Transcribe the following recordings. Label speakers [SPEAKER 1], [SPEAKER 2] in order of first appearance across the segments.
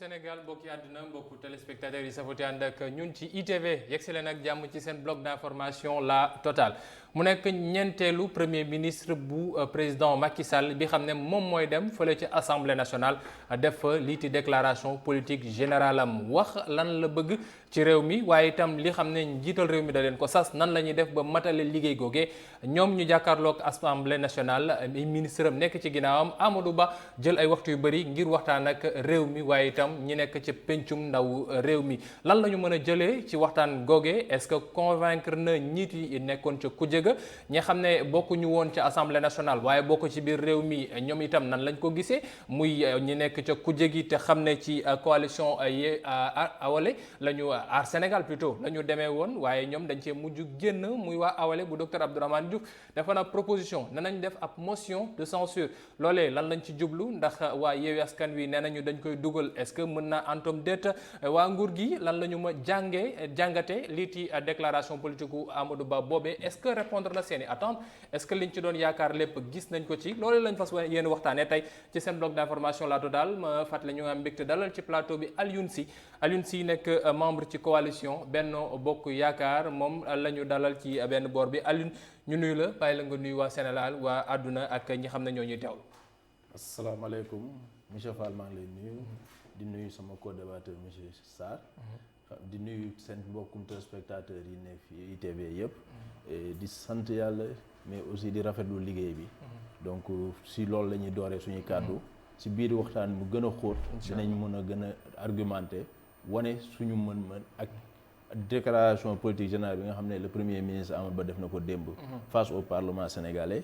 [SPEAKER 1] Sénégal mbokki àdduna mbokku téléspectateurs yi safoti ànd ak ñun ci ITV yegsi leen ak jàmm ci seen bloc d'information la totale mu nekk ñeenteelu premier ministre bu président Macky Sall bi xam ne moom mooy dem fële ci assemblée nationale def fa lii ci déclaration politique générale am wax lan la bëgg ci réew mi waaye itam li xam ne njiital réew mi da leen ko sas nan la ñuy def ba matale liggéey googee ñoom ñu jàkkaarloog assemblée nationale ministre am nekk ci ginnaawam Amadou Ba jël ay waxtu yu bëri ngir waxtaan ak réew mi waaye itam ñi nekk ci pencum ndaw réew mi lan la ñu mën a jëlee ci waxtaan googee est-ce que convaincre na ñiit yi nekkoon ca kujje ga ñi xam ne bokkuñu woon ca assemblée nationale waaye bokk ci biir réew mi ñoom itam nan lañ ko gisee muy ñi nekk ca kujje gi te xam ne ci coalition yi awale la ñu aar Sénégal plutôt la ñu demee woon waaye ñoom dañ cee mujj génn muy waa awale bu docteur Abdourahmane Diouf dafa na proposition ne nañ def ab motion de censure loolee lan lañ ci jublu ndax waa Yewwi Askan Wi nee nañu dañ koy dugal est-ce que mën naa antom déet waa nguur gi lan la ñu ma jàngate lii ci déclaration politique u Amadou Ba boobee est-ce que répondre na seeni attente est-ce que liñ ci doon yaakaar lépp gis nañ ko ci loolu lañ fas yéen waxtaanee tey ci seen bloc d'information la totale ma fàttali ñu am mbégte dalal ci plateau bi Alioune Sy nekk membre ci coalition Benno Bokk Yaakaar moom la ñu dalal ci benn boor bi Alioune ñu nuyu la bàyyi la nga nuyu waa Sénégal waa àdduna ak ñi xam ne ñoo ñuy teewlu.
[SPEAKER 2] asalaamaaleykum monsieur Fall maa ngi lay nuyu di nuyu sama co-débatteur monsieur Sarr di nuyu seen mbokkum téléspectateurs yi ne fii ITV yëpp di sant yàlla mais aussi di rafetlu liggéey bi donc si loolu la ñuy dooree suñuy kàddu si biir waxtaan bu gën a xóot dinañ mën a gën a argumenté wane suñu mën-mën ak déclaration politique générale bi nga xam ne le premier ministre Amadou Ba def na ko démb face au parlement sénégalais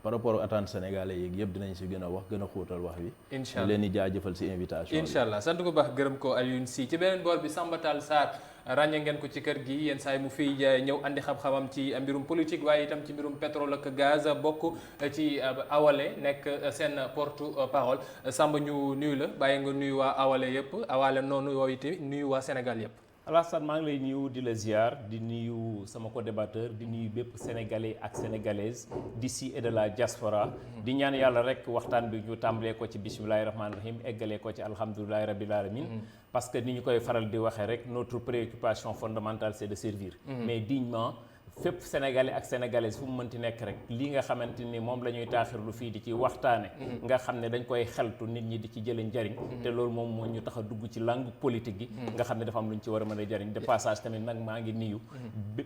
[SPEAKER 2] par rapport aux attentes sénégalais yeeg yëpp dinañ si gën a wax gën a xóotal wax bi. incha allah leen di jaajëfal si invitation bi.
[SPEAKER 1] incha allah sant ko baax gërëm ko Alioune Sy ci beneen boor bi Samba Tall Sarr ràññee ngeen ko ci kër gi yenn saa yi mu fiy ñëw andi xam-xamam ci mbirum politique waaye itam ci mbirum pétrole ak gaz bokk ci awale nekk seen porte-parole Samba ñu nuyu la bàyyi nga nuyu waa awale yëpp awale noonu yooyu te nuyu waa Sénégal yëpp.
[SPEAKER 3] Alassane maa ngi lay nuyu di la ziar di nuyu sama co-débatteur di nuyu bépp sénégalais ak sénégalaise d'ici et de la diaspora di ñaan yàlla rek waxtaan bi ñu tàmbalee ko ci bismillahi rahmaani rahim eggalee ko ci alhamdulilahi rabbil alamin parce que ni ñu koy faral di waxee rek notre préoccupation fondamentale c'est de servir mais dignement fépp sénégalais ak sénégalaise fu mu mënti nekk rek lii nga xamante ni moom la ñuy taaxirlu fii di ci waxtaane nga xam ne dañ koy xeltu nit ñi di ci jëlee njariñ te loolu moom moo ñu tax a dugg ci langue politique gi nga xam ne dafa am lu ñu ci war a mën a jariñ de passage tamit nag maa ngi nuyu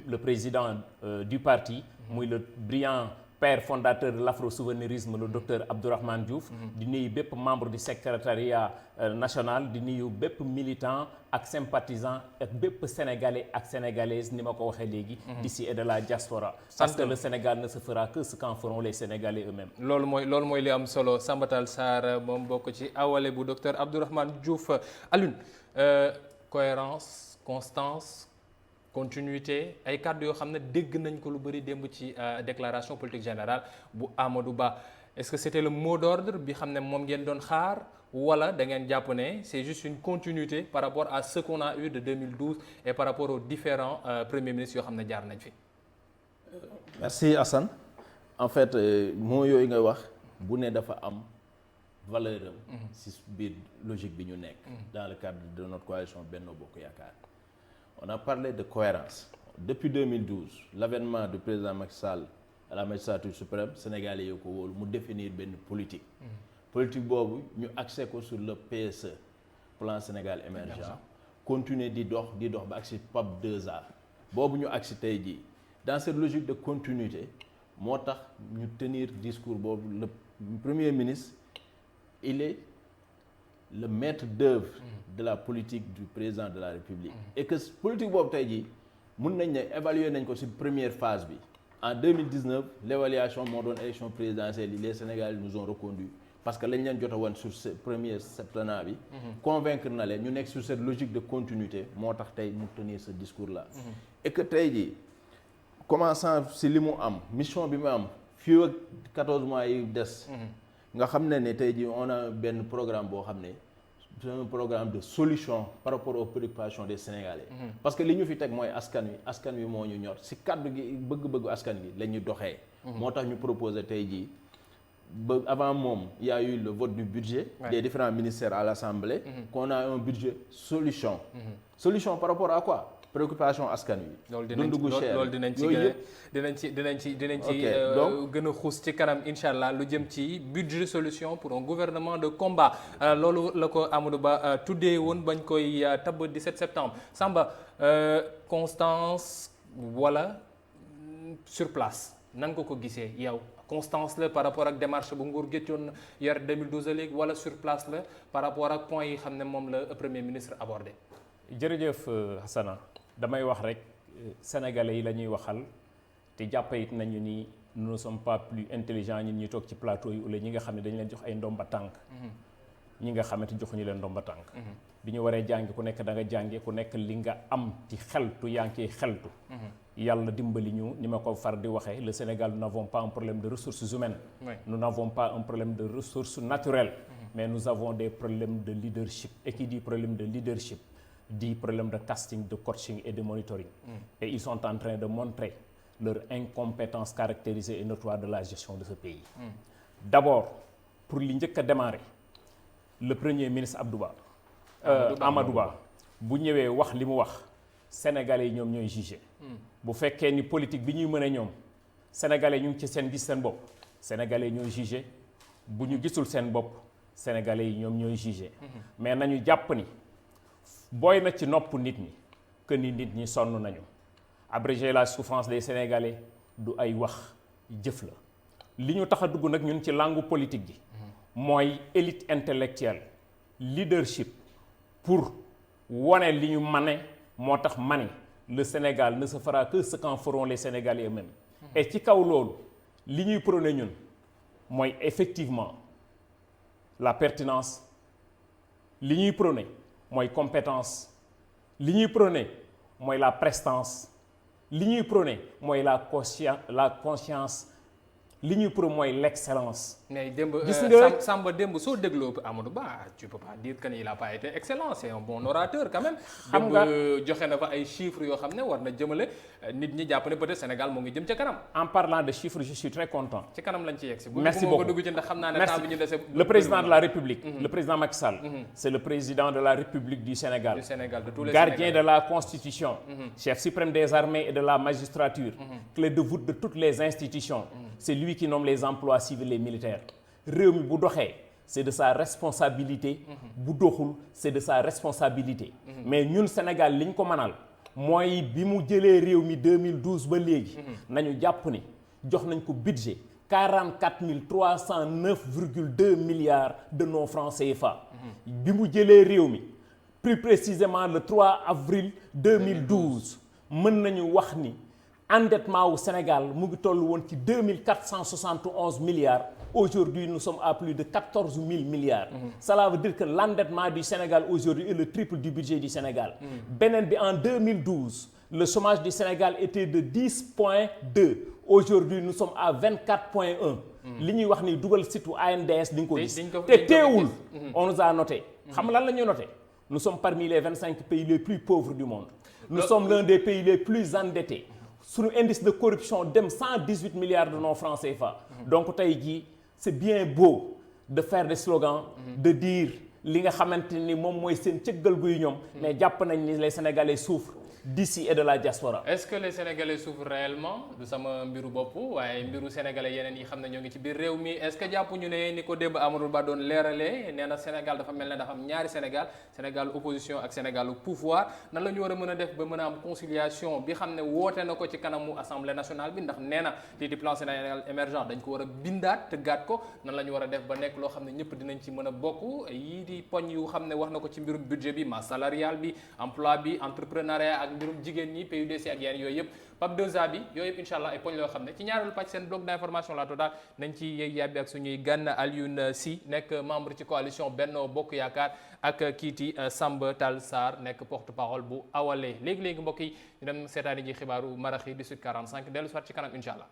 [SPEAKER 3] le président du parti muy le brillant père fondateur de l'afro-souverainisme le docteur Abdourahmane Diouf di nuyu bépp membre du secrétariat national di nuyu bépp militant ak sympathisant ak bépp sénégalais ak sénégalaise ni ma ko waxee léegi d'ici et de la diaspora parce que le Sénégal ne se fera que ce qu'en feront les Sénégalais eux-mêmes
[SPEAKER 1] loolu mooy li am solo Samba Tall Sarr moom bokk ci awale bu docteur Abdourahmane Diouf Alioune cohérence constance continuité ay kàddu yoo xam ne dégg nañ ko lu bëri démb ci déclaration politique générale bu Amadou Ba est-ce que c'était le mot d'ordre bi xam ne moom ngeen doon xaar wala da ngeen jàpp ne c'est juste une continuité par rapport à ce qu'on a eu de 2012 et par rapport aux différents premiers ministres yoo xam ne jaar nañ fi.
[SPEAKER 2] merci Assane en fait moo yooyu ngay wax bu ne dafa am valeur am si biir logique bi ñu nekk dans le cadre de notre coalition Benno Bokk Yaakaar. On a parlé de cohérence. Depuis 2012, l'avènement du président Macky Sall à la magistrature suprême, Sénégalais yi ko wóolu mu définir benn politique. Politique boobu ñu axé ko sur le PSE, plan Sénégal émergent. Continuer di dox ba agsi PAP 2A. boobu ñu agsi tey jii dans cette logique de continuité moo tax ñu tenir discours boobu le premier ministre il est le maître d'œuvre de la politique du président de la République et que politique boobu tey jii mun nañ ne évaluer nañ ko ci première phase bi en 2019 l'évaluation moo doon élection présidentielle yi les Sénégalais nous ont reconduits parce que lañ leen jot a woon sur ce premier septennat bi convaincre na leen ñu nekk sur cette logique de continuité moo tax tey mu tenir ce discours là et que tey jii commençant ci li mu am mission bi mu am fii ak 14 mois yi des nga xam ne tey jii on a benn programme boo xam ne c'est un programme de solution par rapport aux préoccupations des Sénégalais. parce que li ñu fi teg mooy askan wi moo ñu ñor si kaddu gi bëgg-bëggu askan gi la ñu doxee. moo tax ñu proposer tey jii ba avant moom il y a eu le vote du budget des différents ministères à l'Assemblée qu'on a un budget solution solution par rapport à quoi préoccupation askan wi dundu gu cher
[SPEAKER 1] loolu dinañ ci gën a xuus ci kanam incha allah lu jëm ci budget solution pour un gouvernement de combat loolu la ko Amadou Ba tuddee woon bañ koy tabb 17 septembre Samba constance wala sur place nan ko gisee yow constance la par rapport ak démarche bu nguur géttoon yor 2012 a léegi wala sur place la par rapport ak point yi xam ne moom la premier ministre abordé.
[SPEAKER 3] jërëjëf Hassana damay wax rek sénégalais yi la ñuy waxal te jàpp it nañu ni nous ne sommes pas plus intelligents ñun ñuy toog ci plateau yi wala ñi nga xam ne dañu leen jox ay ndomba tànk ñi nga xamante joxuñu leen ndomba tànk bi ñu waree jàngi ku nekk da nga jànge ku nekk li nga am ci xeltu yaa ngi koy xeltu yàlla dimbali ñu ni ma ko far di waxee le Sénégal nous n'avons pas un problème de ressources humaines nous n'avons pas un problème de ressources naturelles mais nous avons des problèmes de leadership et qui dit problème de leadership dit problème de casting, de coaching et de monitoring. Et ils sont en train de montrer leur incompétence caractérisée et notoire de la gestion de ce pays. D'abord, pour li njëkk a démarrer, le premier ministre Amadou Ba bu ñëwee wax li mu wax sénégalais yi ñoom ñooy jugé. bu fekkee ni politique bi ñuy mën a ñoom sénégalais ñu ngi ci seen gis seen bopp sénégalais ñooy jugé bu ñu gisul seen bopp sénégalais yi ñoom ñooy jugé. mais nañu jàpp ni booy na ci nopp nit ñi que ni nit ñi sonn nañu abréger la souffrance des sénégalais du ay wax jëf la li ñu tax a dugg nag ñun ci langue politique gi mooy élite intellectuelle leadership pour wane li ñu mane moo tax mane le Sénégal ne se fera que ce qu'en feront les Sénégalais eux-mêmes et ci kaw loolu li ñuy prôné ñun mooy effectivement la pertinence li ñuy prôné mooy compétence li ñuy prôné mooy la prestance li ñuy prôné mooy la conscience li ñuy prôné mooy l'excellence.
[SPEAKER 1] mais démb Samba démb soo dégloo Amadou Ba tu peux pas dire que il a pas été excellent c'est un bon orateur quand même.
[SPEAKER 3] xam nga
[SPEAKER 1] démb joxe na fa ay chiffres yoo xam ne war na jëmale nit ñi jàpp ne peut-être Sénégal moo ngi jëm ca kanam.
[SPEAKER 3] en parlant de chiffres je suis très content.
[SPEAKER 1] ci kanam lañ ci yegg si.
[SPEAKER 3] merci beaucoup
[SPEAKER 1] dugg ci ndax xam naa ne temps bi ñu dese.
[SPEAKER 3] le président de la République. le président Macky Sall. c'est le président de la République du Sénégal.
[SPEAKER 1] du Sénégal de tous les
[SPEAKER 3] gardien
[SPEAKER 1] Sénégalais.
[SPEAKER 3] de la Constitution. chef suprême des armées et de la magistrature. clé de voûte de toutes les institutions. c'est lui qui nomme les emplois civils et militaires. réew mi bu doxee c'est de sa responsabilité. bu doxul c'est de sa responsabilité. mais ñun Sénégal li ñu ko mënal mooy bi mu jëlee réew mi 2012 ba léegi. nañu jàpp ni jox nañ ko budget 44 309,2 milliards de nos francs CFA. bi mu jëlee réew mi plus précisément le 3 avril 2012 mën nañu wax ni endettement wu Sénégal mu ngi toll woon ci 2471 milliards. Aujourd'hui, nous sommes à plus de 14 000 milliards. Cela veut dire que l'endettement du Sénégal aujourd'hui est le triple du budget du Sénégal. Beneen bi en 2012, le chômage du Sénégal était de 10,2. Aujourd'hui, nous sommes à 24,1. li ñuy wax ni dugal site ANDS di nga ko gis. te teewul on nous a noté. xam nga lan la ñuy noté. Nous sommes parmi les 25 pays les plus pauvres du monde. Nous sommes l'un des pays les plus endettés. Suñu indice de corruption dem 118 milliards de nos francs CFA. Donc tey jii c'est bien beau de faire des slogans, de dire li nga xamante ni moom mooy seen cëggal guy ñoom, mais jàpp nañ ni les Sénégalais souffrent d'ici et de la diaspora.
[SPEAKER 1] Est-ce que les Sénégalais souffrent réellement du sama mbiru bopp waaye mbiru Sénégalais yeneen yi xam ne ñoo ngi ci biir réew mi est-ce que jàpp ñu ne ni ko démb Amadou Ba doon leeralee nee na Sénégal dafa mel ne dafa am ñaari Sénégal opposition ak Sénégal pouvoir nan la ñu war a mën a def ba mën a am conciliation bi xam ne woote na ko ci kanamu Assemblée nationale bi ndax nee na lii di plan Sénégal émergent dañ ko war a bindaat tëggaat ko nan la ñu war a def ba nekk loo xam ne ñëpp dinañ ci mën a bokk yii di poñ yu xam ne wax na ko ci mbirum budget bi masse salariale bi emploi bi entrepreneuriat ak mbirum jigéen ñi PUDC ak yeneen yooyu yëpp PAP 2A bi yooyu yëpp incha allah ay poñ loo xam ne ci ñaareelu pàcc seen bloc d'information la total nañ ci yàbbi ak suñuy gan Alioune Sy nekk membre ci coalition Benno Bokk Yaakaar ak kiiti Samba Tall Sarr nekk porte-parole bu Awalé léegi-léegi mbokk yi ñu dem seetaani ji xibaaru maraxi 18:45 dellu soit ci kanam incha allah.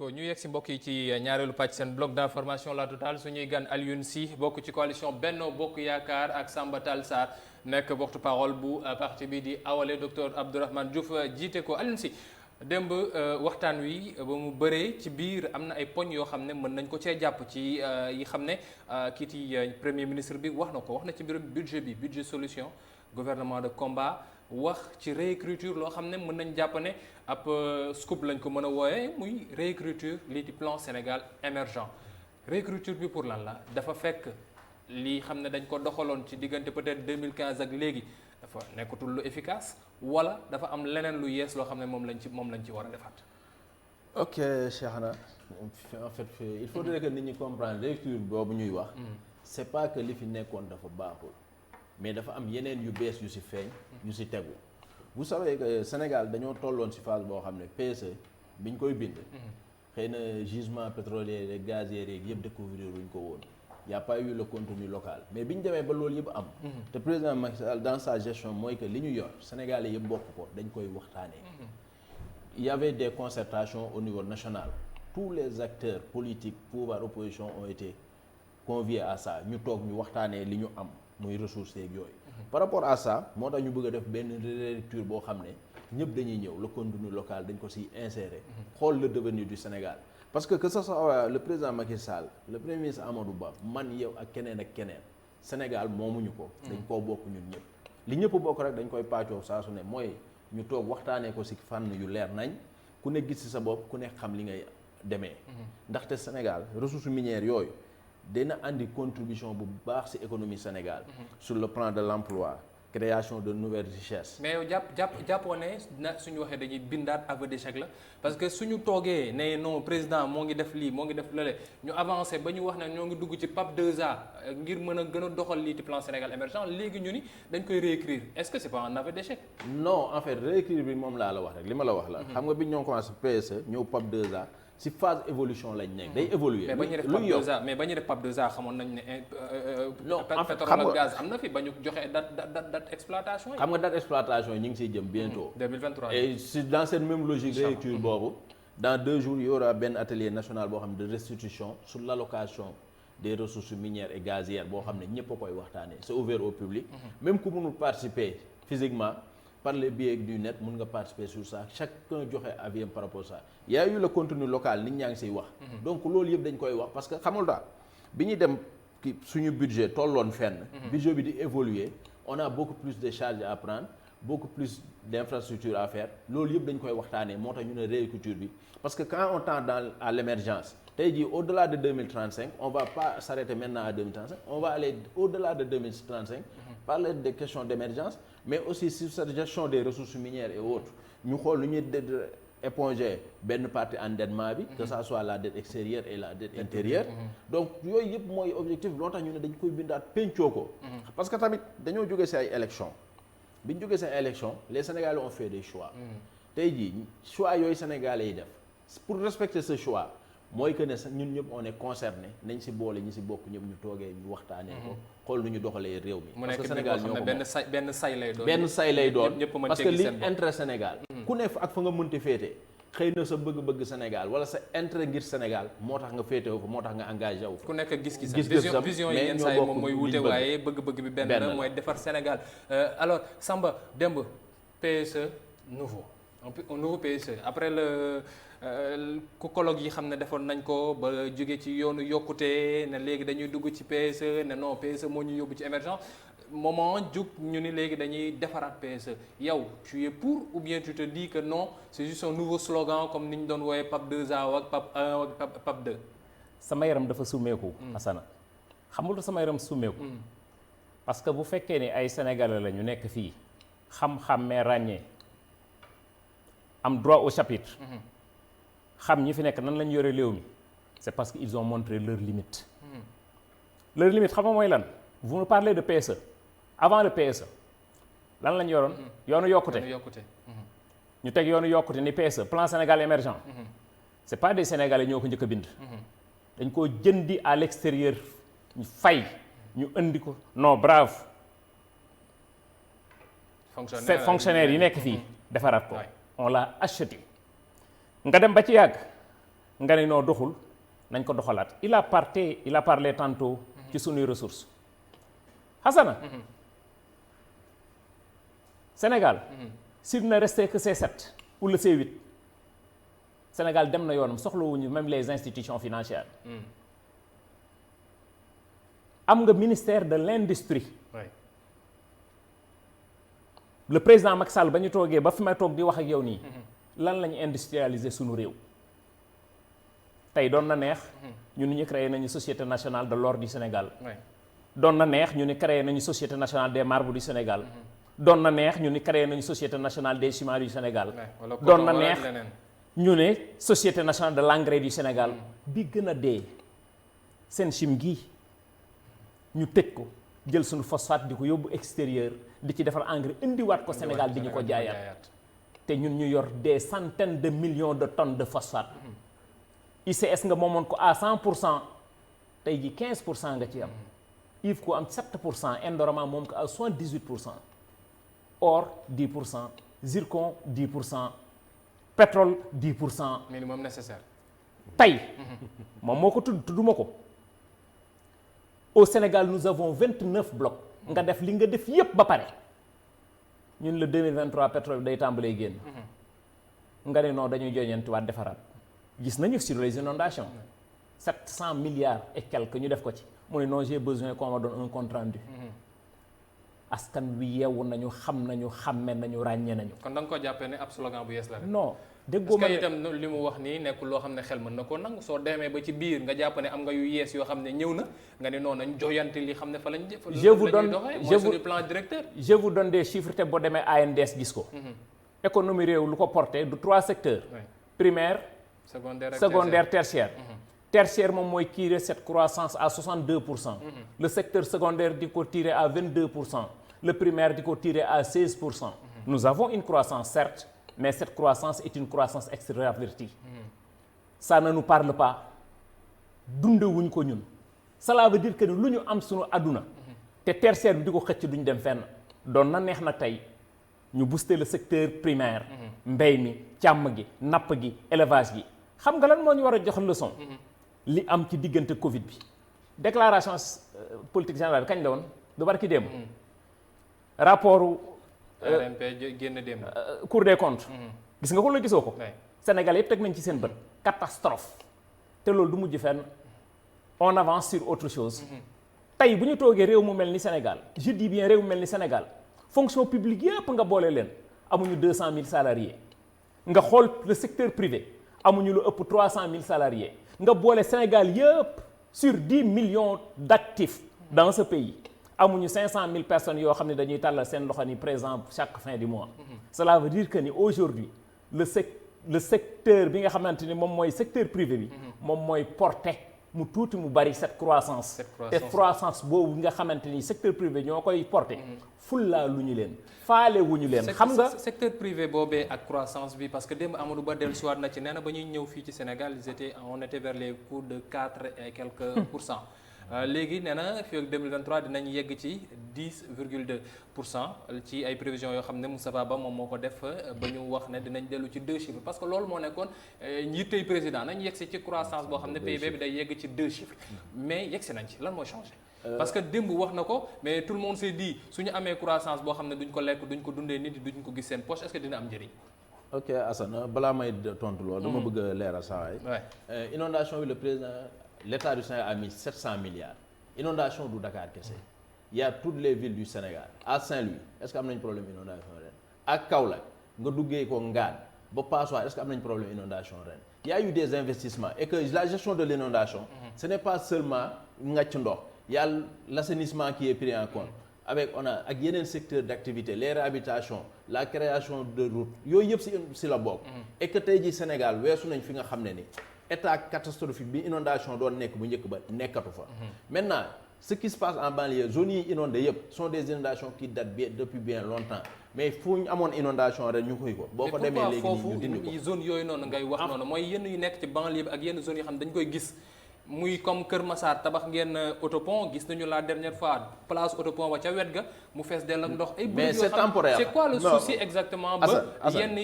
[SPEAKER 1] ko ñu yegg si mbokk yi ci ñaareelu pàcc seen bloc d'information la totale suñuy gan Alioune Sy bokk ci coalition Benno Bokk Yaakaar ak Samba Tall Sarr nekk porte-parole bu parti bi di Awalé docteur Abdourahmane Diouf jiite ko. Alioune Sy démb waxtaan wi ba mu bëree ci biir am na ay poñ yoo xam ne mën nañ ko cee jàpp ci yi xam ne kiiti premier ministre bi wax na ci mbirum budget bi budget solution gouvernement de combat. wax ci réécriture loo xam ne mën nañ jàpp ne ab scoop lañ ko mën a wooyee muy réécriture lii di plan Sénégal émergent réécriture bi pour lan la dafa fekk lii xam ne dañ ko doxaloon ci diggante peut-être 2015 ak léegi dafa nekkatul lu efficace wala dafa am leneen lu yees loo xam ne moom lañ ci war a defaat.
[SPEAKER 2] ok Cheikhna en fait il faudrait que nit ñi comprendre réécriture boobu ñuy wax. c'est pas que li fi nekkoon dafa baaxul. mais dafa am yeneen yu bees yu ci feeñ yu ci tegu vous savez que Sénégal dañoo tolloon ci phase boo xam ne PSE bi ñu koy bind xëy na gisement pétrolier et gazier yeeg yëpp découvrir wuñ ko woon y a pas eu le contenu local mais bi ñu demee ba loolu yëpp am te président Macky Sall dans sa gestion mooy que li ñu yor Sénégalais yëpp bokk ko dañ koy waxtaanee il y avait des concertations au niveau national tous les acteurs politiques pouvoir opposition ont été conviés à ça ñu toog ñu waxtaanee li ñu am muy ressources yeeg yooyu. par rapport à ça moo tax ñu bëgg a def benn relecture boo xam ne ñëpp dañuy ñëw le contenu local dañ ko siy insérer. xool le devenir du Sénégal. parce que ce soit le président Macky Sall le premier ministre Amadou Ba man yow ak keneen Sénégal moomuñu ko. dañ koo bokk ñun ñëpp. li ñëpp bokk rek dañ koy pàccoo saa su ne mooy ñu toog waxtaanee ko si fànn yu leer nañ ku ne gis si sa bopp ku ne xam li ngay demee. ndaxte Sénégal ressources minières yooyu. dina andi contribution bu baax ci économie Sénégal. sur le plan de l'emploi création de nouvelles richesses.
[SPEAKER 1] mais yow jàppoo ne suñu waxee dañuy bindaat aveu d'échec la parce que suñu toogee ne non président moo ngi def lii moo ngi def lële ñu avancé ba ñu wax ne ñoo ngi dugg ci PAP 2A ngir mën a gën a doxal lii ci plan Sénégal émergent léegi ñu ni dañ koy réécrire est-ce que c'est pas un aveu d'échec?
[SPEAKER 2] non en fait réécrire bi moom laa la wax rek li ma la wax la. xam nga bi ñoo commencé PSE ñëw PAP 2A. ci phase évolution lañ nekk day évoluer.
[SPEAKER 1] mais ba ñu def PAP 2A xamoon nañ ne.
[SPEAKER 2] non en fait
[SPEAKER 1] pétrole ak gaz am na fi ba ñu joxe date exploitation yi.
[SPEAKER 2] xam nga date exploitation yi ñu ngi siy jëm bientôt.
[SPEAKER 1] 2023
[SPEAKER 2] et si dans cette même logique réécriture boobu. dans 2 jours il y aura benn atelier national boo xam ne de restitution sur l'allocation des ressources minières et gazières boo xam ne ñëpp a koy waxtaanee c'est ouvert au public. même ku mënul participer physiquement. par le biais du net mun nga participer sur ça chacun joxe avis par rapport à ça il y a eu le contenu local nit ñaa ngi siy wax. donc loolu yëpp dañ koy wax parce que xamul daal bi ñuy dem suñu budget tolloon fenn. budget bi di évoluer on a beaucoup plus de charges à prendre beaucoup plus d'infrastructures à faire loolu yëpp dañ koy waxtaanee moo tax ñu ne réécriture bi parce que quand on tend à l'émergence tey jii au-delà de 2035 on va pas s'arrêter maintenant à 2035 on va aller au-delà de 2035 parler des questions d'émergence mais aussi sur cette gestion des ressources minières et autres ñu xool lu ñuy éponger benn partie endettement bi que ça soit la dette extérieure et la dette intérieure donc yooyu yëpp mooy objectif loo tax ñu ne dañ koy bindaat pencoo ko parce que tamit dañoo jógee ci ay élections bi ñu jógee ci ay élections les Sénégalais ont fait des choix tey jii choix yooyu Sénégalais yi def pour respecter ce choix mooy que ne ñun ñëpp on est concerné nañ ci boole ñi ci bokk ñëpp ñu toogee ñu waxtaanee ko xool nu ñu doxalee réew mi. parce que Sénégal ñoo ko
[SPEAKER 1] benn say lay doon.
[SPEAKER 2] benn say lay doon parce que li intérêt Sénégal. ku ne ak fa nga mënti féete xëy na sa bëgg-bëgg Sénégal wala sa intérêt ngir Sénégal moo tax nga féete wu fa moo tax nga engagé wu fa.
[SPEAKER 1] ku nekk gis-gisam vision yi yenn saa yi moom mooy wute waaye bëgg-bëgg bi benn la mooy defar Sénégal. alors Samba démb PSE nouveau un nouveau PSE après le. ku colloque yi xam ne defoon nañ ko ba jóge ci yoonu yokkute ne léegi dañuy dugg ci PSE ne non PSE moo ñu yóbbu ci émergence moment jug ñu ni léegi dañuy defaraat PSE yow tu es pour ou bien tu te dis que non c'est juste un nouveau slogan comme ni ñu doon wooyee PAP 2A ak PAP 1 ak PAP 2.
[SPEAKER 3] sama yaram dafa summeeku. Asana xam nga sama yaram summeeku. parce que bu fekkee ni ay sénégalais la ñu nekk fii xam-xammee ràññee am droit au chapitre. xam ñi fi nekk nan lañ yore réew mi c'est parce que ils ont montré leurs limites. leurs limites xam nga mooy lan vous me parlez de PSE avant le PSE lan lañ yoroon. yoonu yokkute ñu teg yoonu yokkute ni PSE plan Sénégal émergent. c'est pas des Sénégalais ñoo ko njëkk a bind. dañ koo jëndi à l'extérieur ñu fay ñu indi ko non brave. fonctionnaire yi nekk fii defaraat ko on l'a acheté. nga dem ba ci yàgg nga ne noo doxul nañ ko doxalaat il a parlé tantôt ci sunuy ressources Hassana Sénégal s'il ne restait que C7 ou le C8 Sénégal dem na yoonam soxlawuñu même les institutions financières am nga ministère de l'industrie le président Macky Sall ba ñu toogee ba fi may toog di wax ak yow nii lan lañu industrialiser sunu réew tey doon na neex ñu ni ñu créé nañu société nationale de l'or du Sénégal doon na neex ñu ni créé nañu société nationale des marbres du Sénégal doon na neex ñu ni créé nañu société nationale des ciments du Sénégal doon na neex ñu ne société nationale de l'engrais du Sénégal bi gën a dee seen chim gi ñu tëj ko jël suñu phosphate di ko yóbbu extérieur di ci defar engrais indiwaat ko Sénégal di ñu ko jaayaat te ñun ñu yor des centaines de millions de tonnes de phosphate ICS nga moomoon ko à 100% tey ji 15% nga ci am IF ko am 7% Indorama moom ko à 78%. or 10%, zircon 10%, pétrole 10%.
[SPEAKER 1] minimum nécessaire.
[SPEAKER 3] tey moom moo ko tudduma ko au Sénégal nous avons 29 blocs nga def li nga def yépp ba pare ñun le 2023 pétrole day tàmbalee génn nga ne non dañuy joñantiwaat defaraat gis nañu sur les inondations 700 milliards et quelques ñu def ko ci mu ne non j'ai besoin qu'on me donne un compte rendu askan wi yeewu nañu xam nañu xàmme nañu ràññee nañu.
[SPEAKER 1] kon da nga ko jàppee ne ab slogan bu yees la rek.
[SPEAKER 3] non déggoo ma
[SPEAKER 1] ne itam li mu wax nii nekkul loo xam ne xel mën na ko nangu soo demee ba ci biir nga jàpp ne am nga yu yees yoo xam ne ñëw na nga ne noonu nañ joyanti li xam ne fa lañ.
[SPEAKER 3] je vous donne
[SPEAKER 1] mooy suñu plan directeur.
[SPEAKER 3] je vous donne des chiffres te boo demee ANDS gis ko. économie réew lu ko porté du 3 secteurs. primaire. secondaire tertiaire. tertiaire moom mooy tirer cette croissance à 62%. Le secteur secondaire di ko tirer à 22%. Le primaire di ko tirer à 16%. Nous avons une croissance certes, mais cette croissance est une croissance extravertie. Ça ne nous parle pas. dundewuñ ko ñun. Cela veut dire que lu ñu am sunu àdduna. te tertiaire bi di ko xëcc duñ dem fenn. doon na neex na tey ñu booster le secteur primaire. mbay mi càmm gi napp gi élevage gi. xam nga lan moo ñu war a jox leçon. li am ci diggante Covid bi déclaration politique générale bi kañ la woon du barki démb rapport
[SPEAKER 1] RNP génn démb
[SPEAKER 3] Cour des comptes gis nga ko la gisoo ko Sénégal yëpp teg nañ ci seen bët catastrophe te loolu du mujj fenn on avance sur autre chose tey bu ñu toogee réew mu mel ni Sénégal je dis bien réew mu mel ni Sénégal fonction publique yëpp nga boole leen amuñu 200 000 salariés nga xool le secteur privé amuñu lu ëpp 300 000 salariés nga boole Sénégal yëpp sur 10 millions d'actifs dans ce pays amuñu 500 000 personnes yoo xam ne dañuy tàllal seen loxo ni présent chaque fin du mois. Cela veut dire que ni aujourd'hui le secteur bi nga xamante ni moom mooy secteur privé bi. moom mooy porter mu tuuti mu bari cette croissance. te croissance boobu nga xamante ni secteur privé ñoo koy porter. fullaa lu ñu leen. faale wu ñu leen xam nga
[SPEAKER 1] secteur privé boobee ak croissance bi parce que démb Amadou Ba dellusiwaat na ci nee na ba ñuy ñëw fii ci Sénégal on était vers les coups de 4 et quelques %. léegi nee na fii ak 2023 dinañ yegg ci 10,2% ci ay prévisions yoo xam ne Moustapha Ba moom moo ko def ba ñu wax ne dinañ dellu ci 2 chiffres parce que loolu moo nekkoon yittey président nañ yegg si ci croissance boo xam ne PIB bi day yegg ci 2 chiffres mais yegg si nañ ci lan mooy changé. parce que démb wax na ko mais tout le monde s'est dit su ñu amee croissance boo xam ne duñ ko lekk duñ ko dundee nit yi duñ ko gis seen poche est-ce que dina am njëriñ.
[SPEAKER 2] ok Assane balaa may tontu loolu. dama bëgg a leeral saa yi. inondation bi le président l'État du Sénégal a mis 700 milliards. inondation du Dakar kese. il y a toutes les villes du Sénégal. à Saint-Louis est-ce que am nañ problème inondation ren. ak Kaolack nga duggee ko Ngane ba Passoire est-ce que am nañ problème inondation ren. il y a eu des investissements et que la gestion de l'inondation ce n'est pas seulement ngàcc ndox. Il y a l'assainissement qui est pris en compte avec on a ak yeneen secteur d'activité les réhabilitations la création de routes yooyu yëpp si la bokk. et que tey jii Sénégal weesu nañ fi nga xam ne ni état catastrophique bi inondation doon nekk bu njëkk ba nekkatu fa. maintenant ce qui se passe en banlieue zones yi inondées yëpp sont des inondations qui datent bien depuis bien longtemps mais fu ñu amoon inondation rek ñu koy ko. boo ko demee léegi nii ñu dindi ko
[SPEAKER 1] foofu zone yooyu noonu ngay wax noonu mooy yenn yu nekk ci banlieue bi ak yenn zones yoo xam ne dañ koy gis. muy comme Kër Massar tabax ngeen autopont gis nañu la dernière fois place autopont wa ca wet ga mu fees dell ak ndox. ay
[SPEAKER 2] mais c'est temporaire
[SPEAKER 1] c'est quoi le souci exactement ba yenn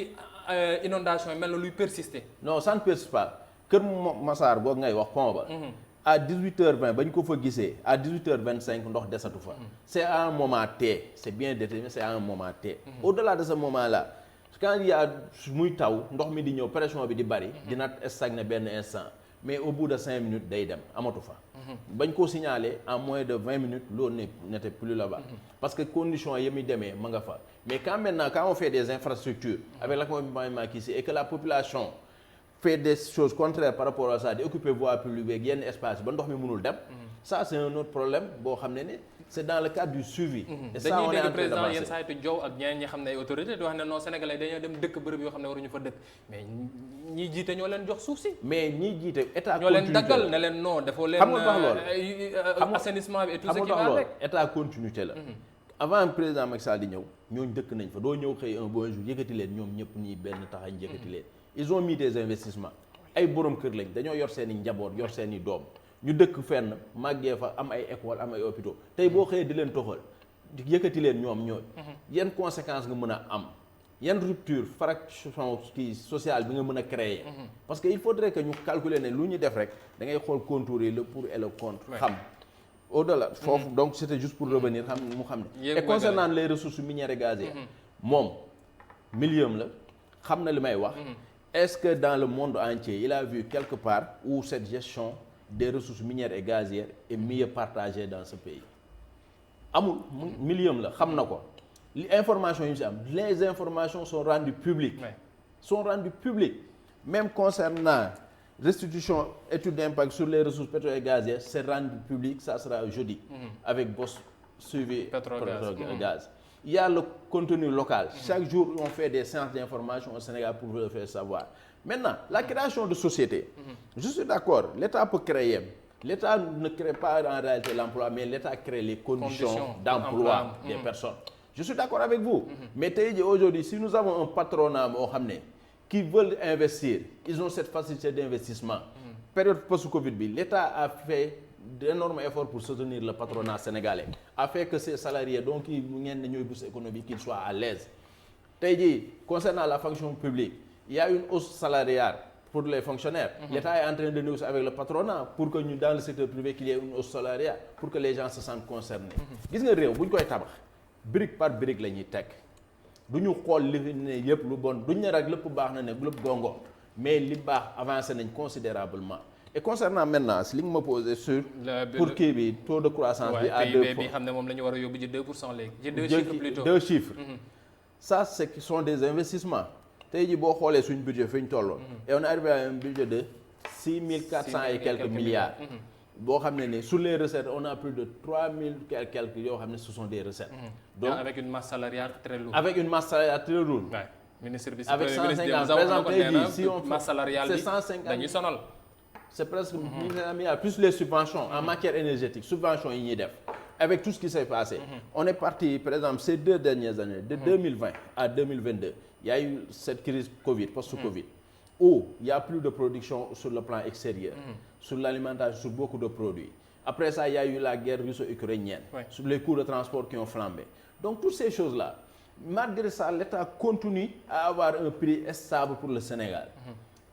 [SPEAKER 1] inondation yi mel na luy persister.
[SPEAKER 2] non ça ne persiste pas Kër Massar goog ngay wax pont ba. à 18h20 ba ñu ko fa gisee à 18h25 ndox desatu fa. c'est à un moment T c'est bien déterminé c'est à un moment T. au-delà de ce moment là quand il y a muy taw ndox mi di ñëw pression bi di bari. dina stagner benn instant mais au bout de 5 minutes day dem amatu fa. bañ ko signaler en moins de 20 minutes l'eau n'était plus là-bas. parce que conditions yi muy demee ma nga fa mais quand maintenant quand on fait des infrastructures. avec l'accompagnement qui et que la population. fait des choses contraires par rapport à ça di occuper voie publique beeg yenn espace ba ndox mi mënul dem. ça c'est un autre problème boo xam ne c'est dans le cadre du suivi. et ça on est en train
[SPEAKER 1] président
[SPEAKER 2] d'avancer.
[SPEAKER 1] yenn saa yi jow ak ñeneen ñi xam ne ay autorité di wax ne non sénégalais dañoo dem dëkk bërëb yoo xam ne waruñu fa dëkk mais ñi jiite ñoo leen jox suuf si.
[SPEAKER 2] mais ñi jiite état
[SPEAKER 1] ñoo leen daggal ne leen non dafa leen.
[SPEAKER 2] xam nga tax loolu
[SPEAKER 1] assainissement bi et tout ce
[SPEAKER 2] xam
[SPEAKER 1] qui
[SPEAKER 2] nga tax
[SPEAKER 1] va
[SPEAKER 2] loolu
[SPEAKER 1] avec.
[SPEAKER 2] état continuité la. avant président Macky Sall di ñëw ñooñu dëkk nañ fa doo ñëw xëy un bon jour yëkkati leen ñoom ñëpp nii benn taxañ yëkkati leen. ils ont mis des investissements. ay borom kër lañ dañoo yor seen i njaboot yor seen i doom ñu dëkk fenn màggee fa am ay école am ay hôpitaux tey boo xëyee di leen toxal yëkkati leen ñoom ñooy yan conséquences nga mën a am yan rupture fraction kii sociale bi nga mën a créer parce que il faudrait que ñu calculer ne lu ñu def rek da ngay xool contour yi le pour et le contre xam au-delà foofu donc c'était juste pour revenir xam mu xam ne et concernant les ressources minières et gazières moom milieu la xam na li may wax. Est-ce que dans le monde entier il a vu quelque part où cette gestion des ressources minières et gazières est mieux partagée dans ce pays amul milieu la xam na ko li information yu ci am les informations sont rendues publiques. Même concernant restitution étude d'impact sur les ressources pétrolières et gazières c'est rendu public ça sera jeudi. avec Boss suivi Petrogaz. Il y a le contenu local. Chaque jour, on fait des séances d'information au Sénégal pour le faire savoir. Maintenant, la création de sociétés. Je suis d'accord, l'État peut créer. L'État ne crée pas en réalité l'emploi, mais l'État crée les conditions d'emploi des personnes. Je suis d'accord avec vous. Mais aujourd'hui, si nous avons un patronat qui veulent investir, ils ont cette facilité d'investissement. Période post-Covid, l'État a fait d'énormes efforts pour soutenir le patronat sénégalais, a fait que ces salariés donc ñooy bourse économique qu'ils soient à l'aise. Tey jii concernant la fonction publique, il y a une hausse salariale pour les fonctionnaires. L'État est en train de négocier avec le patronat pour que ñu dans le secteur privé qu'il y ait une hausse salariale pour que les gens se sentent concernés. Gis nga réew bu ñu koy tabax brique par brique la ñuy teg du ñu xool li fi ne yëpp lu bon duñ ne rek lépp baax na ne lépp gongo mais li baax avancé nañ considérablement. Et concernant maintenant si li nga ma posé sur. pour kii bi taux de croissance bi à 2%.
[SPEAKER 1] PIB bi xam ne moom la ñu war a yóbbu ci 2% léegi. ci 2 chiffres plutôt
[SPEAKER 2] 2 chiffres. ça c'est qui sont des investissements. tey jii boo xoolee suñu budget fi ñu tolloon. et on est arrivé à un budget de 6400 et quelques milliards. boo xam ne sur les recettes on a plus de 3000 quelques yoo xam ne ce sont des recettes.
[SPEAKER 1] donc avec une masse salariale très lourde.
[SPEAKER 2] avec une masse salariale très lourde.
[SPEAKER 1] Ouais. Ministre bi
[SPEAKER 2] avec 150 par exemple tey jii si on
[SPEAKER 1] masse salariale bi
[SPEAKER 2] c'est 150
[SPEAKER 1] dañuy sonal.
[SPEAKER 2] c'est presque 1 milliard plus les subventions en matière énergétique subventions yi ñuy def avec tout ce qui s'est passé. On est parti par exemple ces 2 dernières années de 2020 à 2022 il y a eu cette crise Covid post-Covid où il y a plus de production sur le plan extérieur. Sur l'alimentation sur beaucoup de produits. Après ça il y a eu la guerre russo-ukrainienne. Sur les coûts de transport qui ont flambé. Donc toutes ces choses-là malgré ça l'État continue à avoir un prix stable pour le Sénégal.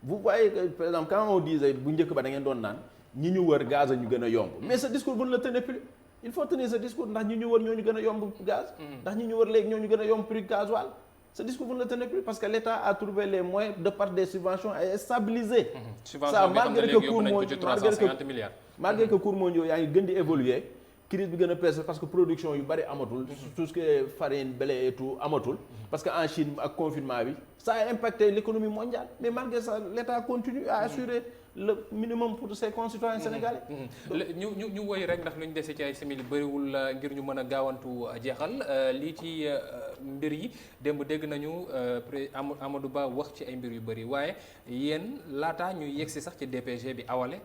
[SPEAKER 2] Vous voyez que par exemple quand on disait bu njëkk ba da ngeen doon naan ñi ñu wër gaz a ñu gën a yomb mais ce discours vous ne le tenez plus il faut tenir ce discours ndax ñi ñu wër ñoo ñu gën a yomb gaz. ndax ñi ñu wër léegi ñoo ñu gën a yomb prix gasoil. Ce discours vous ne le tenez plus parce que l'État a trouvé les moyens de par des subventions à stabiliser. Ça malgré que cours mondiaux yaa ngi gën di évoluer crise bi gën a peser parce que production yu bari amatul. tout ce qui est farine blé et tout amatul. parce que en Chine ak confinement bi ça a impacté l'économie mondiale mais malgré ça l'État continue à assurer le minimum pour ses concitoyens sénégalais.
[SPEAKER 1] ñu woy rek ndax lu ñu dese ci ay simili bëriwul ngir ñu mën a gaawantu jeexal lii ci mbir yi démb dégg nañu Amadou Ba wax ci ay mbir yu bëri waaye yéen laataa ñu yegsi sax ci DPG bi awale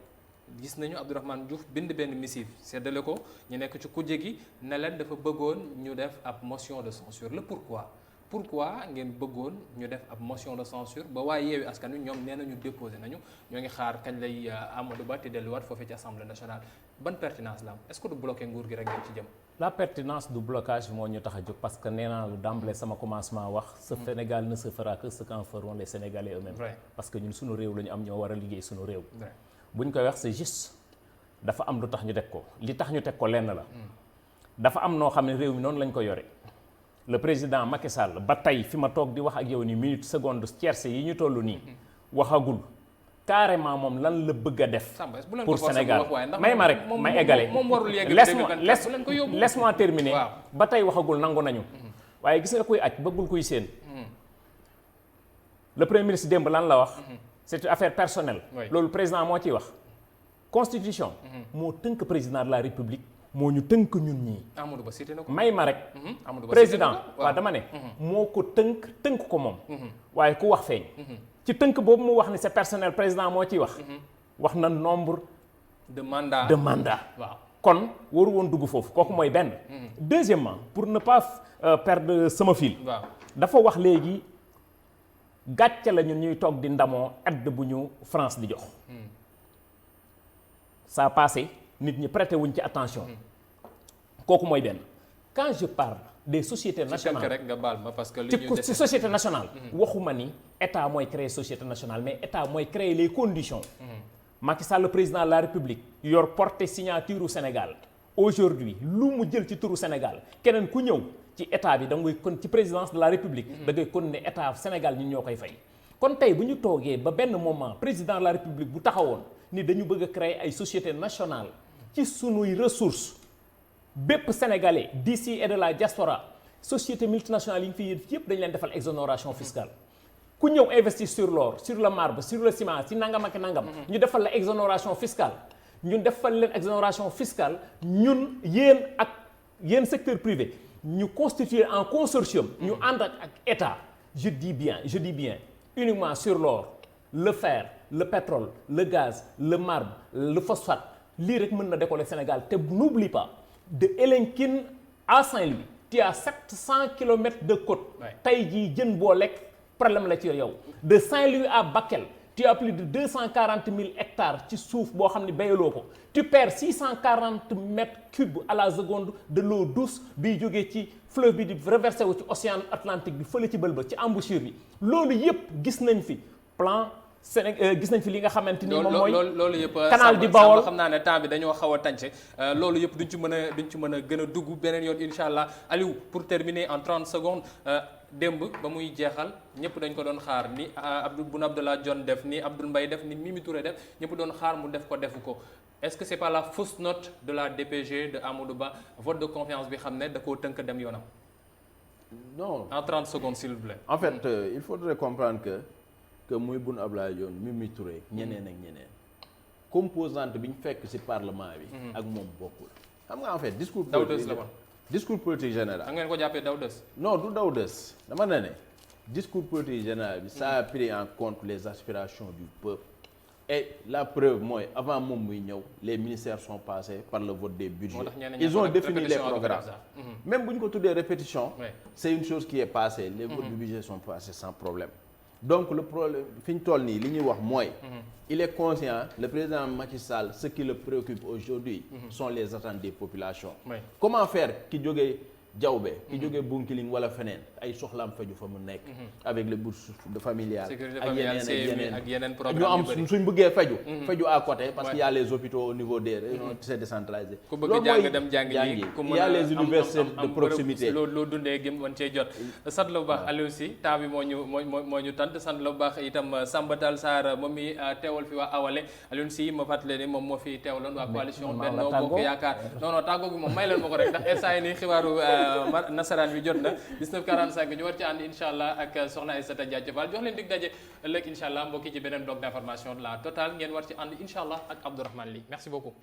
[SPEAKER 1] gis nañu Abdourahmane Diouf bind benn missive seddale ko ñu nekk ci kujje gi ne leen dafa bëggoon ñu def ab motion de censure le pourquoi pourquoi ngeen bëggoon ñu def ab motion de censure ba waaye Yewwi Askan Wi ñoom nee nañu déposé nañu ñoo ngi xaar kañ lay Amadou Ba te delluwaat foofee ci assemblée nationale ban pertinence la am est-ce que du bloqué nguur gi rek ngeen ci jëm.
[SPEAKER 3] la pertinence du blocage moo ñu tax a jóg parce que nee naa lu d'emblée sama commencement wax ce Sénégal ne se fera que ce qu'en feront les Sénégalais eux-mêmes. parce que ñun suñu réew la ñu am ñoo war a liggéey suñu réew. buñ koy wax c'est juste dafa am lu tax ñu teg ko li tax ñu teg ko lenn la. dafa am noo xam ne réew mi noonu lañ ko yore. le président Macky Sall ba tey fi ma toog di wax ak yow ni minute seconde tiercé yi ñu toll nii waxagul carrément moom lan la bëgg a def pour Sénégal may ma rek may eggale laisse-moi terminer ba tey waxagul nangu nañu waaye gis nga kuy aj bëggul kuy séen le premier ministre démb lan la wax c'est une affaire personnelle loolu président moo ciy wax constitution moo tënk président de la République moo ñu tënk ñun ñii.
[SPEAKER 1] Amadou Ba cité na ko
[SPEAKER 3] may ma rek. président waaw dama ne. moo ko tënk ko moom. waaye ku wax feeñ. ci tënk boobu mu wax ni c'est personnel président moo ciy wax. wax na nombre.
[SPEAKER 1] de mandat
[SPEAKER 3] waaw kon waru woon dugg foofu kooku mooy benn. deuxièmement pour ne pas perdre sama fil.
[SPEAKER 1] waaw
[SPEAKER 3] dafa wax léegi gàcce la ñun ñuy toog di ndamoo aide bu ñu France di jox. ça a passé. nit ñi prêté wuñ ci attention kooku mooy benn quand je parle des sociétés nationales
[SPEAKER 1] rek nga baal ma parce que
[SPEAKER 3] ci société nationale waxuma ni état mooy créer société nationale mais état mooy créer les conditions Macky Sall le président de la République yor porté signature u Sénégal aujourd'hui lu mu jël ci turu Sénégal keneen ku ñëw ci état bi da ngay kon ci présidence de la République da ngay kon ne état Sénégal ñun ñoo koy fay kon tey bu ñu toogee ba benn moment président de la République bu taxawoon ni dañu bëgg a créer ay société nationale ci sunuy ressources bépp sénégalais d'ici et de la diaspora société multinationale yi ñu fi yëpp dañ leen defal exonération fiscale ku ñëw investir sur l'or sur le marbre sur le ciment ci nangam ak nangam. ñu defal la exonération fiscale ñun defal leen exonération fiscale ñun yéen secteur privé ñu constituer en consortium. ñu ànd ak état je dis bien uniquement sur l'or le fer le pétrole le gaz le marbre le phosphate. lii rek mën na décoller Sénégal te n'oublie pas de Elinkine à Saint-Louis tu as 700 kilomètres de côte tey jii jën boo lekk problème la ci yow de Saint-Louis à Bakel tu as plus de 240 000 hectares ci suuf boo xam ne béyaloo ko tu perds 640 mètres cubes à la seconde de l'eau douce biy jógee ci fleuve bi di reversé wu ci océan Atlantique bi fële ci bël ba ci embouchure bi loolu yépp gis nañ fi plan gis nañ fi li nga xamante ni moom mooy
[SPEAKER 1] loolu yëpp
[SPEAKER 3] canal di Bawol
[SPEAKER 1] xam naa ne temps bi dañoo xaw a tànce loolu yëpp duñ ci mën a gën a dugg beneen yoon insha allah Aliou pour terminer en 30 secondes démb ba muy jeexal ñëpp dañ ko doon xaar ni Boun Abdallah Dionne def ni Abdoul Mbaye def ni Mimi Touré def ñëpp doon xaar mu def ko defu ko est-ce que c'est pas la fausse note de la DPG de Amadou Ba vote de confiance bi xam ne da koo tënk dem yoonam
[SPEAKER 2] non
[SPEAKER 1] en 30 secondes s'il vous plaît.
[SPEAKER 2] En fait il faudrait comprendre que muy Boun Abdallah Dionne Mimi Touré ñeneen ak ñeneen composante bi ñu fekk ci parlement bi ak moom bokkul xam nga en fait discours politique général
[SPEAKER 1] da ngeen ko jàppee daw dës
[SPEAKER 2] non du daw dës dama ne discours politique général bi ça a pris en compte les aspirations du peuple et la preuve mooy avant moom muy ñëw les ministères sont passés par le vote des budgets ils ont défini les programmes même bu ñu ko tuddee répétition c'est une chose qui est passée les votes du budget sont passés sans problème. Donc le problème fi ñu toll nii li ñuy wax mooy il est conscient le président Macky Sall ce qui le préoccupe aujourd'hui sont les attentes des populations comment faire ki jógee Diaobé ki jógee Bunkiling wala feneen ay soxlaam faju fa mu nekk avec les bourses de familiales ak yeneen ñu am suñ bëggee faju à côté parce qu'il y a les hôpitaux au niveau des régions c'est décentralisé
[SPEAKER 1] ku bëgg jàng dem jàngi
[SPEAKER 2] il y a les universités de proximité
[SPEAKER 1] loo dundee gëm mën cee jot sant la bu baax Aliou Sy temps bi moo ñu tant sant la bu baax itam Samba Tall Sarr moom mi teewal fi waa Awalé Aliou Sy ma fàttali ni moom moo fi teewaloon waa coalition Benno Bokk Yaakaar non tàggoo gi moom may leen ma ko rek ndax instant yi nii xibaaru nasaraan bi jot na 19h45 ñu war ci ànd incha allah ak soxna Aïssata Diathie Fall jox leen dig daje ëllëg incha allah mbokki ci beneen bloc d'information la totale ngeen war ci ànd incha allah ak Abdourahmane Ly merci beaucoup